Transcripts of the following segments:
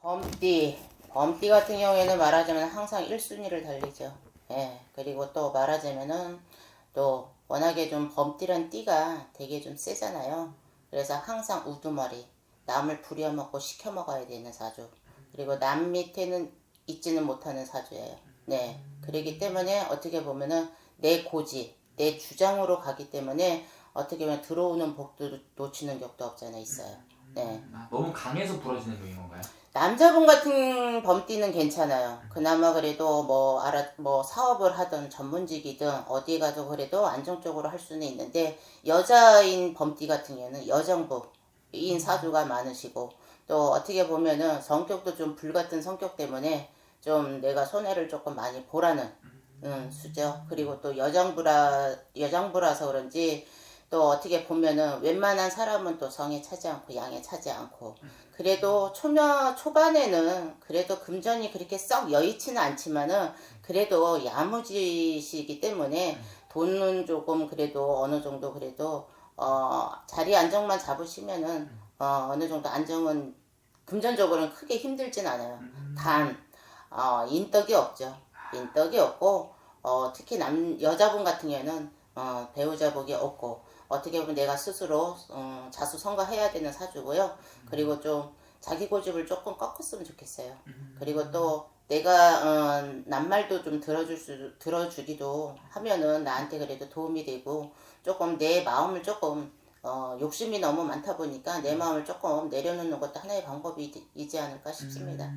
범띠 같은 경우에는 말하자면 항상 1순위를 달리죠. 예, 그리고 또 말하자면은 또 워낙에 좀 범띠란 띠가 되게 좀 세잖아요. 그래서 항상 우두머리, 남을 부려먹고 시켜먹어야 되는 사주. 그리고 남 밑에는 있지는 못하는 사주예요. 네, 그렇기 때문에 어떻게 보면은 내 고집, 내 주장으로 가기 때문에 어떻게 보면 들어오는 복도 놓치는 격도 없잖아 있어요. 네. 너무 강해서 부러지는 병인 건가요? 남자분 같은 범띠는 괜찮아요. 그나마 그래도 뭐 사업을 하든 전문직이든 어디 가서 그래도 안정적으로 할 수는 있는데 여자인 범띠 같은 경우는 여정부인 사주가 많으시고 또 어떻게 보면은 성격도 좀 불같은 성격 때문에 좀 내가 손해를 조금 많이 보라는 수죠. 그리고 또 여장부라서 그런지 또 어떻게 보면은 웬만한 사람은 또 성에 차지 않고 양에 차지 않고 그래도 초반에는 그래도 금전이 그렇게 썩 여의치는 않지만은 그래도 야무지시기 때문에 돈은 조금 그래도 어느 정도 그래도 자리 안정만 잡으시면은 어느 정도 안정은 금전적으로는 크게 힘들진 않아요. 단 인덕이 없죠. 인덕이 없고 특히 여자분 같은 경우에는 배우자복이 없고 어떻게 보면 내가 스스로 자수성가해야 되는 사주고요. 그리고 좀 자기 고집을 조금 꺾었으면 좋겠어요. 그리고 또 내가 낱말도 좀 들어주기도 하면은 나한테 그래도 도움이 되고 조금 내 마음을 조금 욕심이 너무 많다 보니까 내 마음을 조금 내려놓는 것도 하나의 방법이지 않을까 싶습니다.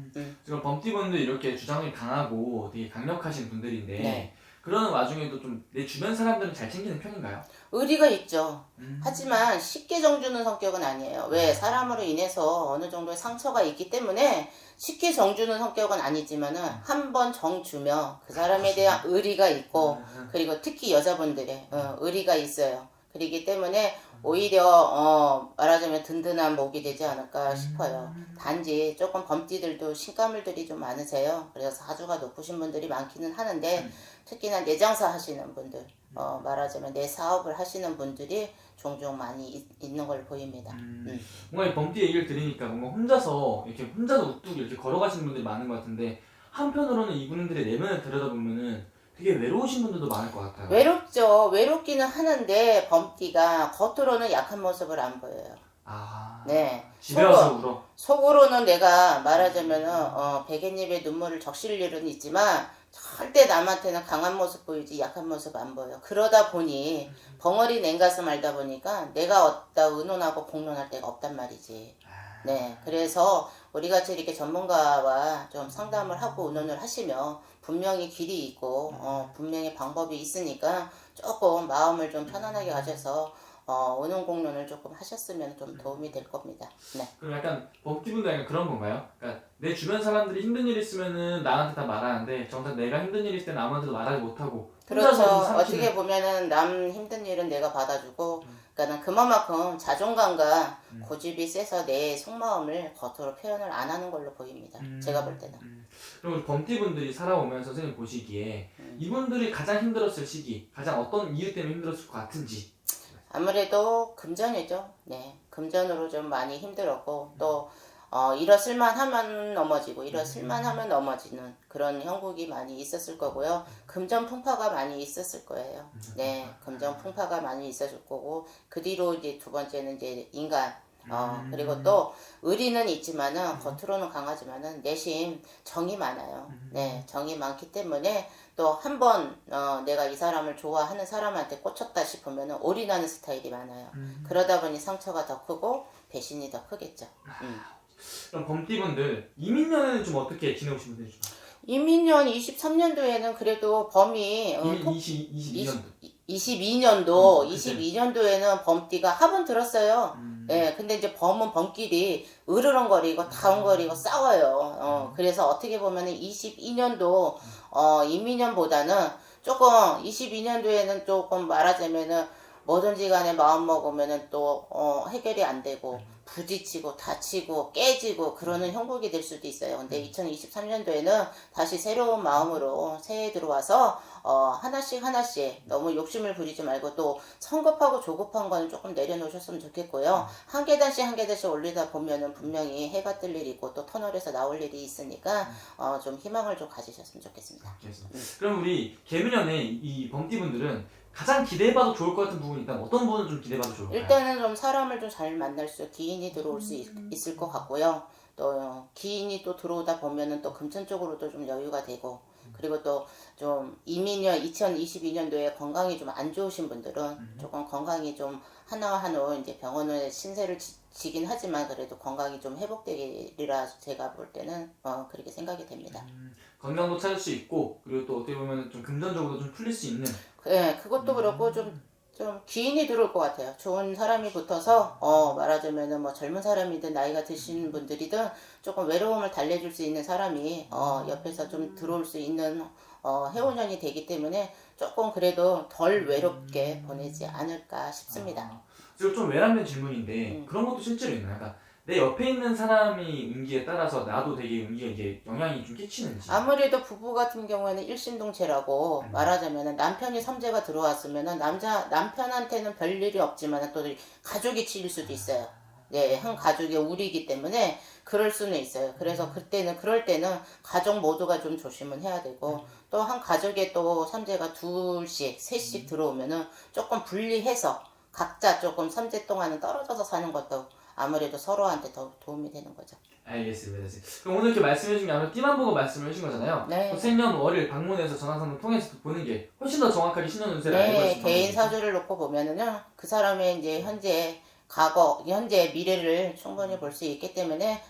지금 범띠분들 이렇게 주장이 강하고 되게 강력하신 분들인데 네. 그러는 와중에도 좀 내 주변 사람들은 잘 챙기는 편인가요? 의리가 있죠. 하지만 쉽게 정주는 성격은 아니에요. 왜? 사람으로 인해서 어느 정도의 상처가 있기 때문에 쉽게 정주는 성격은 아니지만은 한 번 정주면 그 사람에 대한 의리가 있고 그리고 특히 여자분들의 의리가 있어요. 그렇기 때문에 오히려 말하자면 든든한 목이 되지 않을까 싶어요. 단지 조금 범띠들도 신가물들이 좀 많으세요. 그래서 사주가 높으신 분들이 많기는 하는데 특히나 내장사 하시는 분들 말하자면 내 사업을 하시는 분들이 종종 많이 있는 걸 보입니다. 뭔가 이 범띠 얘기를 들으니까 뭔가 혼자서 우뚝 이렇게 걸어가시는 분들이 많은 것 같은데 한편으로는 이분들의 내면을 들여다보면은 되게 외로우신 분들도 많을 것 같아요. 외롭죠. 외롭기는 하는데 범띠가 겉으로는 약한 모습을 안 보여요. 네. 집에 와서 울어. 속으로는 내가 말하자면은 백엔잎의 눈물을 적실 일은 있지만 절대 남한테는 강한 모습 보이지 약한 모습 안 보여. 그러다 보니 벙어리 냉가슴 알다 보니까 내가 어디다 의논하고 공론할 데가 없단 말이지. 네, 그래서 우리같이 이렇게 전문가와 좀 상담을 하고 의논을 하시면 분명히 길이 있고 분명히 방법이 있으니까 조금 마음을 좀 편안하게 가져서 의논 공론을 조금 하셨으면 좀 도움이 될 겁니다. 네. 그럼 약간 범띠분도 약간 그런 건가요? 그러니까 내 주변 사람들이 힘든 일 있으면은 나한테 다 말하는데 정작 내가 힘든 일 있을 때 남한테도 말하지 못하고 그렇죠. 혼자서 좀 어떻게 보면은 남 힘든 일은 내가 받아주고, 그러니까 그만큼 자존감과 고집이 세서 내 속마음을 겉으로 표현을 안 하는 걸로 보입니다. 제가 볼 때는. 그럼 우리 범띠분들이 살아오면서 선생님 보시기에 이분들이 가장 힘들었을 시기, 가장 어떤 이유 때문에 힘들었을 것 같은지. 아무래도 금전이죠. 네, 금전으로 좀 많이 힘들었고 또 일어설만 하면 넘어지고 일어설만 하면 넘어지는 그런 형국이 많이 있었을 거고요. 금전 풍파가 많이 있었을 거예요. 네, 금전 풍파가 많이 있었을 거고 그 뒤로 이제 두 번째는 이제 인간. 그리고 또 의리는 있지만은 겉으로는 강하지만은 내심 정이 많아요. 네, 정이 많기 때문에 또 한 번 내가 이 사람을 좋아하는 사람한테 꽂혔다 싶으면은 올인하는 스타일이 많아요. 그러다 보니 상처가 더 크고 배신이 더 크겠죠. 그럼 범띠분들 이민년에는 좀 어떻게 지내오신 분들이 좀? 이민년 23년도에는 그래도 범이 이민 22년도. 22년도에는 범띠가 합은 들었어요. 예, 근데 이제 범은 범끼리 으르렁거리고 다운거리고 싸워요. 그래서 어떻게 보면은 22년도 이민년보다는 조금 22년도에는 조금 말하자면은 뭐든지 간에 마음 먹으면은 또 해결이 안 되고 부딪히고 다치고 깨지고 그러는 형국이 될 수도 있어요. 근데 2023년도에는 다시 새로운 마음으로 새해 들어와서 하나씩 하나씩 너무 욕심을 부리지 말고 또 성급하고 조급한 거는 조금 내려놓으셨으면 좋겠고요. 한 계단씩 한 계단씩 올리다 보면은 분명히 해가 뜰 일이 있고 또 터널에서 나올 일이 있으니까 좀 희망을 좀 가지셨으면 좋겠습니다. 그럼 우리 개미년의 이 범띠분들은 가장 기대해봐도 좋을 것 같은 부분이 있다면 어떤 부분을 좀 기대해봐도 좋을까요? 일단은 좀 사람을 좀 잘 만날 수 기인이 들어올 수 있을 것 같고요. 또 기인이 또 들어오다 보면은 또 금전 쪽으로도 좀 여유가 되고 그리고 또 좀 이민년 2022년도에 건강이 좀 안 좋으신 분들은 조금 건강이 좀 한올 이제 병원에 신세를 지긴 하지만 그래도 건강이 좀 회복되리라 제가 볼 때는 그렇게 생각이 됩니다. 건강도 찾을 수 있고 그리고 또 어떻게 보면 좀 금전적으로 좀 풀릴 수 있는 네, 그것도 그렇고 좀 기인이 들어올 것 같아요. 좋은 사람이 붙어서 말하자면은 뭐 젊은 사람이든 나이가 드신 분들이든 조금 외로움을 달래줄 수 있는 사람이 옆에서 좀 들어올 수 있는 해운년이 되기 때문에 조금 그래도 덜 외롭게 보내지 않을까 싶습니다. 그리고 좀 외람된 질문인데 그런 것도 실제로 있나요? 그러니까 내 옆에 있는 사람이 운기에 따라서 나도 되게 운기가 이게 영향이 좀 끼치는지. 아무래도 부부 같은 경우에는 일심동체라고 말하자면은 남편이 삼재가 들어왔으면은 남편한테는 별일이 없지만 또 가족이 치일 수도 있어요. 네, 한 가족의 우리이기 때문에 그럴 수는 있어요. 그래서 그럴 때는 가족 모두가 좀 조심은 해야 되고 또 한 가족에 또 삼재가 둘씩, 셋씩 들어오면은 조금 분리해서 각자 조금 삼재 동안은 떨어져서 사는 것도 아무래도 서로한테 더 도움이 되는 거죠. 알겠습니다. 그럼 오늘 이렇게 말씀해준 게 아무래도 띠만 보고 말씀을 해주신 거잖아요. 네. 또 생년월일 방문해서 전화상담 통해서 보는 게 훨씬 더 정확하게 신년 운세를 알고 네, 계시는 개인 거거든요. 사주를 놓고 보면은요, 그 사람의 이제 현재, 과거, 현재, 미래를 충분히 볼 수 있기 때문에,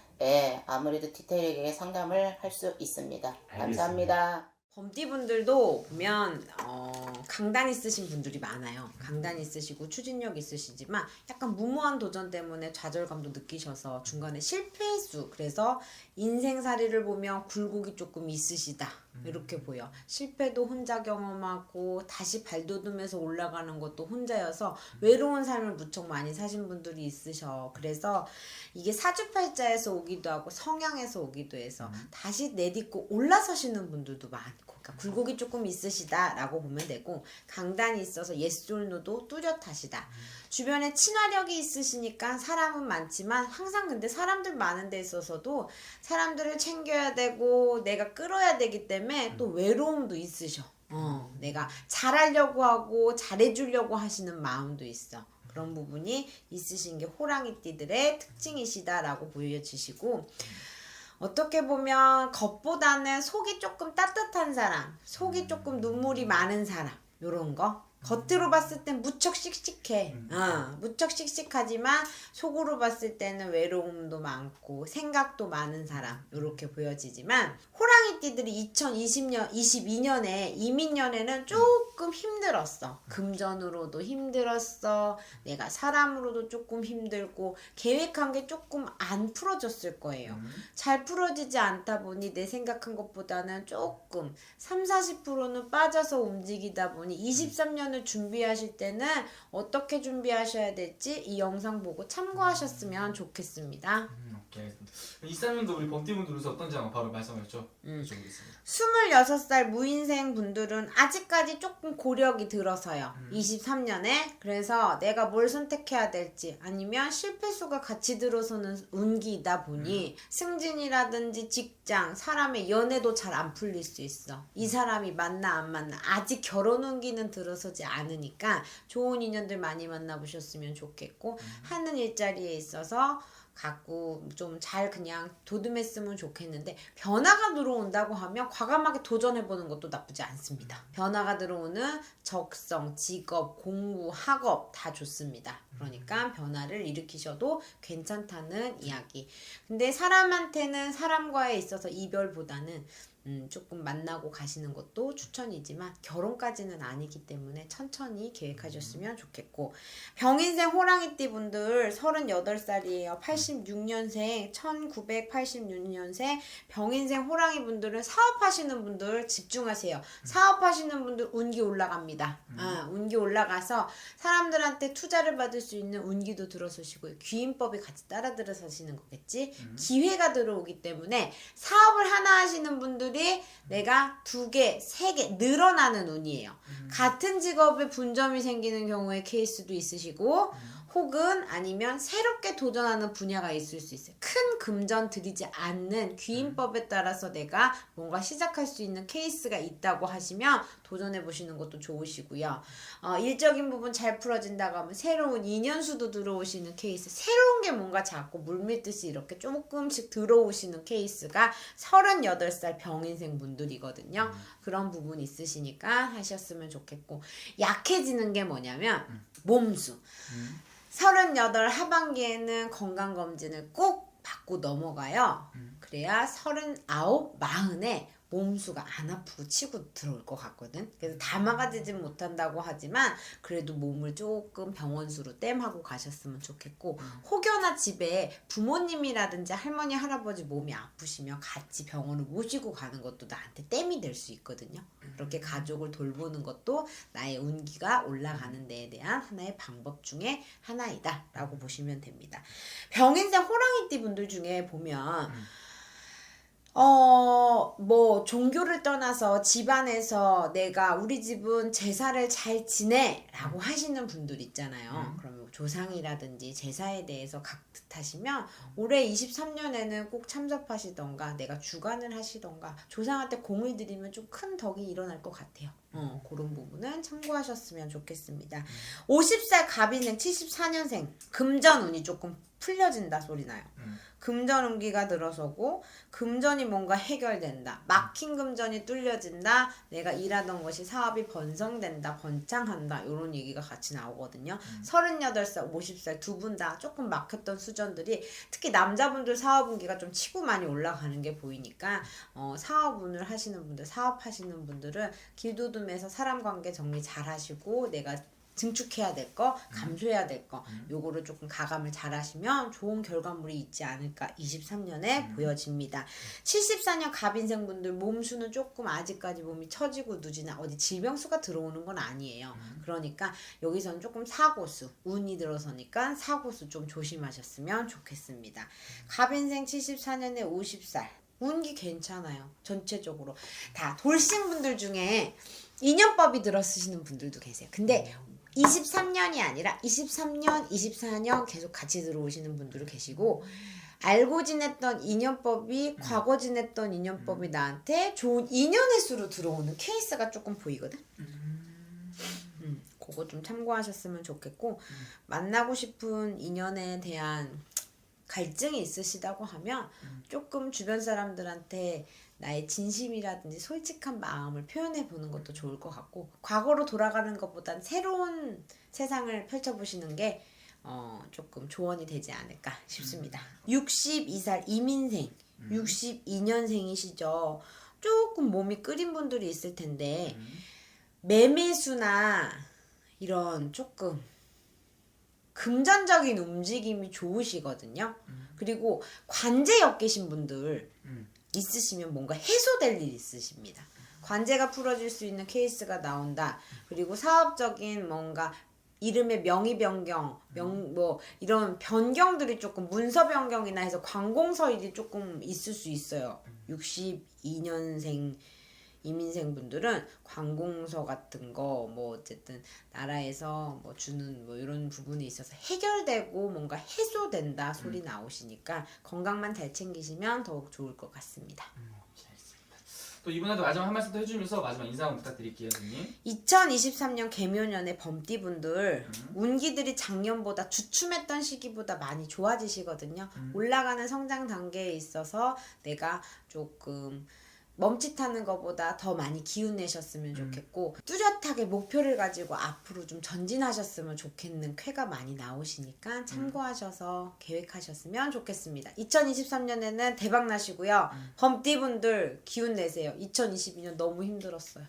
아무래도 디테일하게 상담을 할 수 있습니다. 감사합니다. 범띠분들도 보면 강단 있으신 분들이 많아요. 강단 있으시고 추진력 있으시지만 약간 무모한 도전 때문에 좌절감도 느끼셔서 중간에 실패수, 그래서 인생살이를 보면 굴곡이 조금 있으시다 이렇게 보여. 실패도 혼자 경험하고 다시 발돋움해서 올라가는 것도 혼자여서 외로운 삶을 무척 많이 사신 분들이 있으셔. 그래서 이게 사주팔자에서 오기도 하고 성향에서 오기도 해서 다시 내딛고 올라서시는 분들도 많고, 그러니까 굴곡이 조금 있으시다라고 보면 되고, 강단이 있어서 예솔노도 뚜렷하시다. 주변에 친화력이 있으시니까 사람은 많지만 항상 근데 사람들 많은 데 있어서도 사람들을 챙겨야 되고 내가 끌어야 되기 때문에 또 외로움도 있으셔. 내가 잘하려고 하고 잘해주려고 하시는 마음도 있어. 그런 부분이 있으신 게 호랑이띠들의 특징이시다라고 보여지시고, 어떻게 보면 겉보다는 속이 조금 따뜻한 사람, 속이 조금 눈물이 많은 사람, 요런 거. 겉으로 봤을 땐 무척 씩씩해. 무척 씩씩하지만 속으로 봤을 때는 외로움도 많고 생각도 많은 사람, 요렇게 보여지지만, 호랑이띠들이 2022년에 이민년에는 조금 힘들었어. 금전으로도 힘들었어. 내가 사람으로도 조금 힘들고 계획한 게 조금 안 풀어졌을 거예요. 잘 풀어지지 않다 보니 내 생각한 것보다는 조금 30-40%는 빠져서 움직이다 보니 23년을 준비하실 때는 어떻게 준비하셔야 될지 이 영상 보고 참고하셨으면 좋겠습니다. 오케이. 23년도 우리 범띠분들 어떤지 한번 바로 말씀을 여쭤보겠습니다. 26살 무인생 분들은 아직까지 조금 고력이 들어서요. 23년에. 그래서 내가 뭘 선택해야 될지, 아니면 실패수가 같이 들어서는 운기이다 보니 승진이라든지 직장, 사람의 연애도 잘 안 풀릴 수 있어. 이 사람이 맞나 안 맞나. 아직 결혼 운기는 들어서지 않으니까 좋은 인연들 많이 만나보셨으면 좋겠고, 하는 일자리에 있어서 갖고 좀 잘 그냥 도듬했으면 좋겠는데, 변화가 들어온다고 하면 과감하게 도전해보는 것도 나쁘지 않습니다. 변화가 들어오는 적성, 직업, 공부, 학업 다 좋습니다. 그러니까 변화를 일으키셔도 괜찮다는 이야기. 근데 사람한테는 사람과에 있어서 이별보다는 조금 만나고 가시는 것도 추천이지만 결혼까지는 아니기 때문에 천천히 계획하셨으면 좋겠고 병인생 호랑이띠 분들 38살이에요. 86년생 1986년생 병인생 호랑이 분들은 사업하시는 분들 집중하세요. 사업하시는 분들 운기 올라갑니다. 운기 올라가서 사람들한테 투자를 받을 수 있는 운기도 들어서시고 귀인법이 같이 따라 들어서시는 거겠지. 기회가 들어오기 때문에 사업을 하나 하시는 분들이 내가 2개, 3개 늘어나는 운이에요. 같은 직업에 분점이 생기는 경우에 케이스도 있으시고 혹은 아니면 새롭게 도전하는 분야가 있을 수 있어요. 큰 금전 들이지 않는 귀인법에 따라서 내가 뭔가 시작할 수 있는 케이스가 있다고 하시면 도전해 보시는 것도 좋으시고요. 일적인 부분 잘 풀어진다고 하면 새로운 인연수도 들어오시는 케이스, 새로운 게 뭔가 자꾸 물밀듯이 이렇게 조금씩 들어오시는 케이스가 38살 병인생 분들이거든요. 그런 부분 있으시니까 하셨으면 좋겠고 약해지는 게 뭐냐면 몸수. 38 하반기에는 건강검진을 꼭 받고 넘어가요. 그래야 39, 40에 몸수가 안 아프고 치고 들어올 것 같거든. 그래서 다 막아지진 못한다고 하지만 그래도 몸을 조금 병원수로 땜하고 가셨으면 좋겠고 혹여나 집에 부모님이라든지 할머니 할아버지 몸이 아프시면 같이 병원을 모시고 가는 것도 나한테 땜이 될 수 있거든요. 그렇게 가족을 돌보는 것도 나의 운기가 올라가는 데에 대한 하나의 방법 중에 하나이다 라고 보시면 됩니다. 병인생 호랑이띠 분들 중에 보면 뭐 종교를 떠나서 집안에서 내가 우리 집은 제사를 잘 지내 라고 하시는 분들 있잖아요. 그러면 조상이라든지 제사에 대해서 각듯하시면 올해 23년에는 꼭 참석하시던가 내가 주관을 하시던가 조상한테 공을 들이면 좀 큰 덕이 일어날 것 같아요. 그런 부분은 참고하셨으면 좋겠습니다. 50살 갑인생 74년생 금전 운이 조금 풀려진다 소리 나요. 금전 운기가 들어서고 금전이 뭔가 해결된다. 막힌 금전이 뚫려진다. 내가 일하던 것이 사업이 번성된다. 번창한다. 이런 얘기가 같이 나오거든요. 38살, 50살 두 분 다 조금 막혔던 수전들이 특히 남자분들 사업 운기가 좀 치고 많이 올라가는 게 보이니까 사업 운을 하시는 분들, 사업하시는 분들은 길도둠에서 사람 관계 정리 잘 하시고 내가 증축해야 될 거, 감소해야 될 거, 요거를 조금 가감을 잘 하시면 좋은 결과물이 있지 않을까 23년에 보여집니다. 74년 갑인생분들 몸수는 조금 아직까지 몸이 처지고 누지나 어디 질병수가 들어오는 건 아니에요. 그러니까 여기서는 조금 사고수, 운이 들어서니까 사고수 좀 조심하셨으면 좋겠습니다. 갑인생 74년에 50살. 운기 괜찮아요. 전체적으로. 다 돌싱분들 중에 인연법이 들어쓰시는 분들도 계세요. 근데 23년이 아니라 23년, 24년 계속 같이 들어오시는 분들도 계시고 알고 지냈던 인연법이 과거 지냈던 인연법이 나한테 좋은 인연의 수로 들어오는 케이스가 조금 보이거든. 그거 좀 참고하셨으면 좋겠고 만나고 싶은 인연에 대한 갈증이 있으시다고 하면 조금 주변 사람들한테 나의 진심이라든지 솔직한 마음을 표현해 보는 것도 좋을 것 같고 과거로 돌아가는 것보단 새로운 세상을 펼쳐보시는 게 조금 조언이 되지 않을까 싶습니다. 62살 이민생 62년생이시죠. 조금 몸이 끓인 분들이 있을 텐데 매매수나 이런 조금 금전적인 움직임이 좋으시거든요. 그리고 관제 엮이신 분들 있으시면 뭔가 해소될 일 있으십니다. 관제가 풀어질 수 있는 케이스가 나온다. 그리고 사업적인 뭔가 이름의 명의 변경, 뭐 이런 변경들이 조금 문서 변경이나 해서 관공서 일이 조금 있을 수 있어요. 62년생 이민생 분들은 관공서 같은 거 뭐 어쨌든 나라에서 뭐 주는 뭐 이런 부분이 있어서 해결되고 뭔가 해소된다 소리 나오시니까 건강만 잘 챙기시면 더욱 좋을 것 같습니다. 또 이분한테 마지막 한 말씀 더 해주면서 마지막 인사 한번 부탁드릴게요, 선생님. 2023년 개묘년의 범띠분들 운기들이 작년보다 주춤했던 시기보다 많이 좋아지시거든요. 올라가는 성장 단계에 있어서 내가 조금 멈칫하는 것보다 더 많이 기운 내셨으면 좋겠고 뚜렷하게 목표를 가지고 앞으로 좀 전진하셨으면 좋겠는 쾌가 많이 나오시니까 참고하셔서 계획하셨으면 좋겠습니다. 2023년에는 대박 나시고요. 범띠분들 기운 내세요. 2022년 너무 힘들었어요.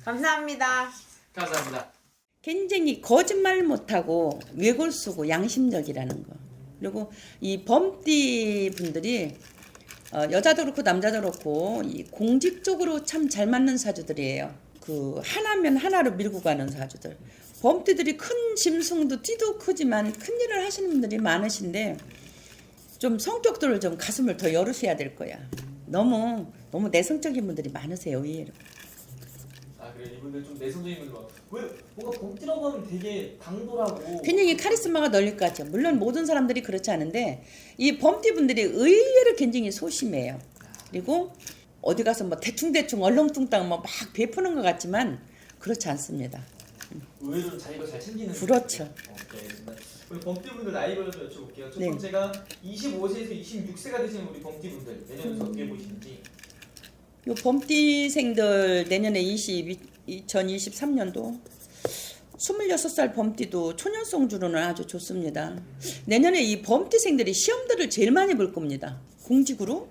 감사합니다. 감사합니다. 굉장히 거짓말 못하고 외골 쓰고 양심적이라는 거. 그리고 이 범띠 분들이 여자도 그렇고 남자도 그렇고 이 공직적으로 참 잘 맞는 사주들이에요. 그 하나면 하나로 밀고 가는 사주들. 범띠들이 큰 짐승도 띠도 크지만 큰 일을 하시는 분들이 많으신데 좀 성격들을 좀 가슴을 더 열으셔야 될 거야. 너무 내성적인 분들이 많으세요, 의외로. 아 그래 이분들 좀 내성적인 분들 많아. 왜 뭔가 범띠라고 하면 되게 당돌하고 굉장히 카리스마가 널릴 것 같죠. 물론 모든 사람들이 그렇지 않은데 이 범띠 분들이 의외로 굉장히 소심해요. 그리고 어디 가서 뭐 대충대충 얼렁뚱땅 뭐 막 베푸는 것 같지만 그렇지 않습니다. 의외로 좀 자기가 잘 챙기는 그렇죠. 오케이 알겠습니다. 우리 범띠분들 나이별로 좀 여쭤볼게요. 첫 네. 번째가 25세에서 26세가 되시는 우리 범띠분들 내년에 어떻게 보시는지. 요 범띠생들 내년에 2023년도 26살 범띠도 초년성주로는 아주 좋습니다. 내년에 이 범띠생들이 시험들을 제일 많이 볼 겁니다. 공직으로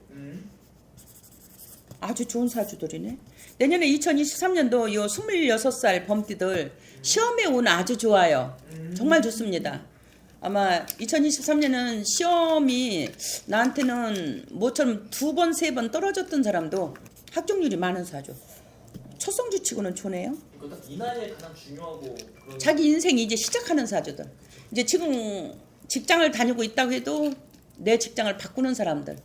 아주 좋은 사주들이네. 내년에 2023년도 요 26살 범띠들 시험에 운 아주 좋아요. 정말 좋습니다. 아마 2023년은 시험이 나한테는 모처럼 2번, 3번 떨어졌던 사람도 합격률이 많은 사주. 초성주 치고는 좋네요. 이거 딱 이 나이에 가장 중요하고 그런 자기 인생이 이제 시작하는 사주들. 이제 지금 직장을 다니고 있다고 해도 내 직장을 바꾸는 사람들.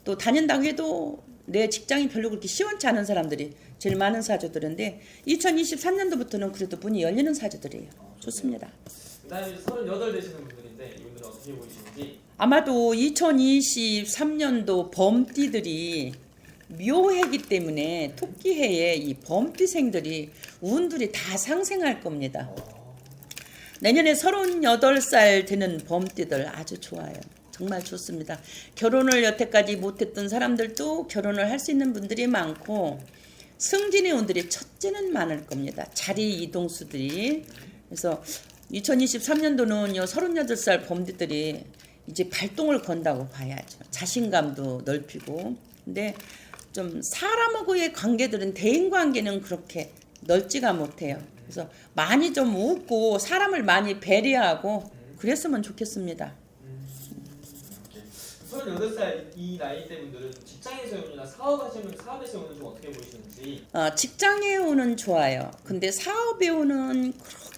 또 다닌다고 해도 내 직장이 별로 그렇게 시원치 않은 사람들이 제일 많은 사주들인데 2023년도부터는 그래도 문이 열리는 사주들이에요. 좋습니다. 그다음에 38 되시는 분들인데 이분들은 어떻게 보시는지. 아마도 2023년도 범띠들이 묘해기 때문에 토끼해에 이 범띠생들이 운들이 다 상승할 겁니다. 내년에 38살 되는 범띠들 아주 좋아요. 정말 좋습니다. 결혼을 여태까지 못했던 사람들도 결혼을 할 수 있는 분들이 많고 승진의 운들이 첫째는 많을 겁니다. 자리 이동수들이. 그래서 2023년도는 요 38살 범띠들이 이제 발동을 건다고 봐야죠. 자신감도 넓히고. 근데 좀 사람하고의 관계들은 대인관계는 그렇게 넓지가 못해요. 그래서 많이 좀 웃고 사람을 많이 배려하고 그랬으면 좋겠습니다. 38살 이 나이 대 분들은 직장에서의 운이나 사업하시면 사업에서의 운은 좀 어떻게 보이시는지. 직장의 운은 좋아요. 근데 사업의 운은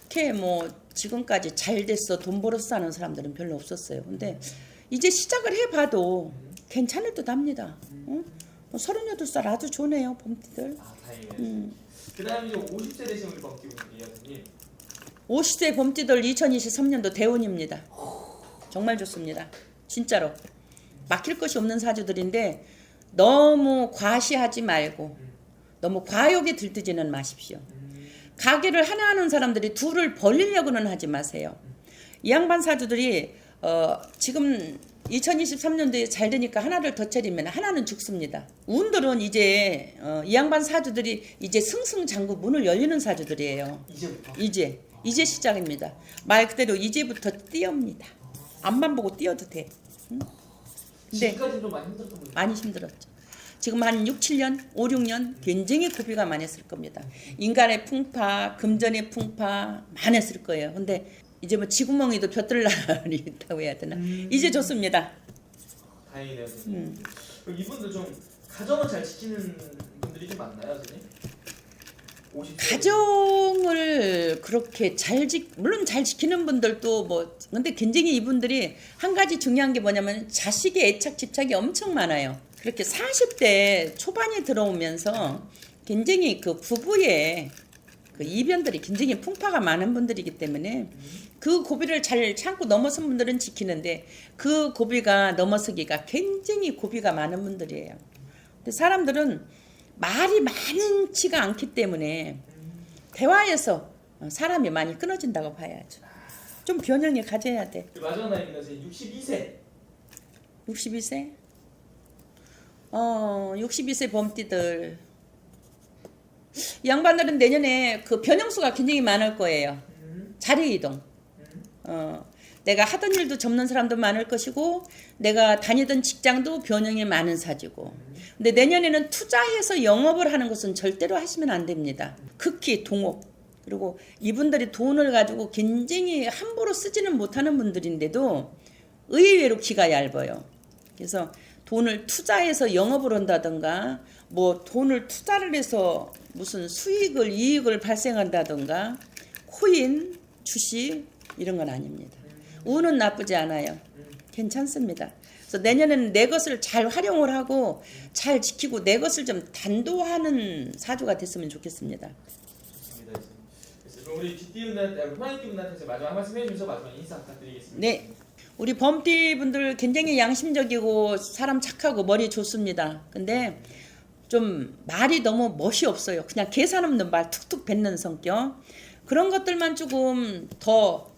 그렇게 뭐 지금까지 잘 됐어 돈 벌었어 하는 사람들은 별로 없었어요. 근데 이제 시작을 해봐도 괜찮을 듯 합니다. 38살 아주 좋네요, 범띠들. 아 다행이네요. 그다음에 이제 50세 되신 우리 범띠분들이요, 선생님. 50세 범띠들 2023년도 대운입니다. 정말 좋습니다. 진짜로. 막힐 것이 없는 사주들인데 너무 과시하지 말고 너무 과욕에 들뜨지는 마십시오. 가게를 하나 하는 사람들이 둘을 벌리려고는 하지 마세요. 이 양반 사주들이 지금 2023년도에 잘 되니까 하나를 더 차리면 하나는 죽습니다. 운들은 이제 이 양반 사주들이 이제 승승장구 문을 열리는 사주들이에요. 이제부터. 이제 시작입니다. 말 그대로 이제부터 뛰어옵니다. 앞만 보고 뛰어도 돼. 응? 근데 지금까지 좀 많이 힘들었던 분들. 많이 힘들었죠. 지금 한 6, 7년, 5, 6년 굉장히 고비가 많았을 겁니다. 인간의 풍파, 금전의 풍파 많았을 거예요. 근데 이제 뭐 지구멍이도 볕들 날이 있다고 해야 되나? 이제 좋습니다. 다행이네요, 선생님. 그럼 이분들 좀 가정을 잘 지키는 분들이 좀 많나요, 선생님? 50세. 가정을 그렇게 물론 잘 지키는 분들도 뭐 근데 굉장히 이분들이 한 가지 중요한 게 뭐냐면 자식의 애착 집착이 엄청 많아요. 그렇게 40대 초반에 들어오면서 굉장히 그 부부의 그 이변들이 굉장히 풍파가 많은 분들이기 때문에 그 고비를 잘 참고 넘어선 분들은 지키는데 그 고비가 넘어서기가 굉장히 고비가 많은 분들이에요. 근데 사람들은 말이 많지가 않기 때문에 대화에서 사람이 많이 끊어진다고 봐야죠. 좀 변형에 가져야 돼. 마지막 나이입니다, 선생님. 62세. 62세? 62세 범띠들 이 양반들은 내년에 그 변형수가 굉장히 많을 거예요. 자리 이동. 내가 하던 일도 접는 사람도 많을 것이고 내가 다니던 직장도 변형이 많은 사주고. 근데 내년에는 투자해서 영업을 하는 것은 절대로 하시면 안 됩니다. 극히 동업. 그리고 이분들이 돈을 가지고 굉장히 함부로 쓰지는 못하는 분들인데도 의외로 귀가 얇아요. 그래서 돈을 투자해서 영업을 한다든가 뭐 돈을 투자를 해서 무슨 수익을 이익을 발생한다든가 코인, 주식 이런 건 아닙니다. 운은 나쁘지 않아요. 괜찮습니다. 그래서 내년에는 내 것을 잘 활용을 하고 잘 지키고 내 것을 좀 단도하는 사주가 됐으면 좋겠습니다. 좋습니다. 그럼 우리 쥐띠분한테, 호랑이띠분한테 마지막 한 말씀 해주면서 마지막 인사 부탁드리겠습니다. 네. 우리 범띠 분들 굉장히 양심적이고 사람 착하고 머리 좋습니다. 근데 좀 말이 너무 멋이 없어요. 그냥 계산 없는 말 툭툭 뱉는 성격. 그런 것들만 조금 더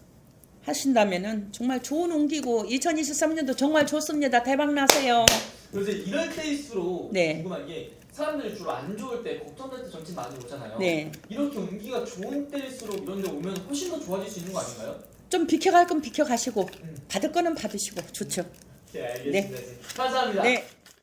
하신다면은 정말 좋은 운기고 2023년도 정말 좋습니다. 대박 나세요. 그래서 이럴 때일수록 네. 궁금한 게 사람들이 주로 안 좋을 때 걱정될 때 정치 많이 오잖아요. 네. 이렇게 운기가 좋은 때일수록 이런 데 오면 훨씬 더 좋아질 수 있는 거 아닌가요? 좀 비켜갈 건 비켜가시고 받을 거는 받으시고 좋죠. 네, 알겠습니다. 감사합니다. 네.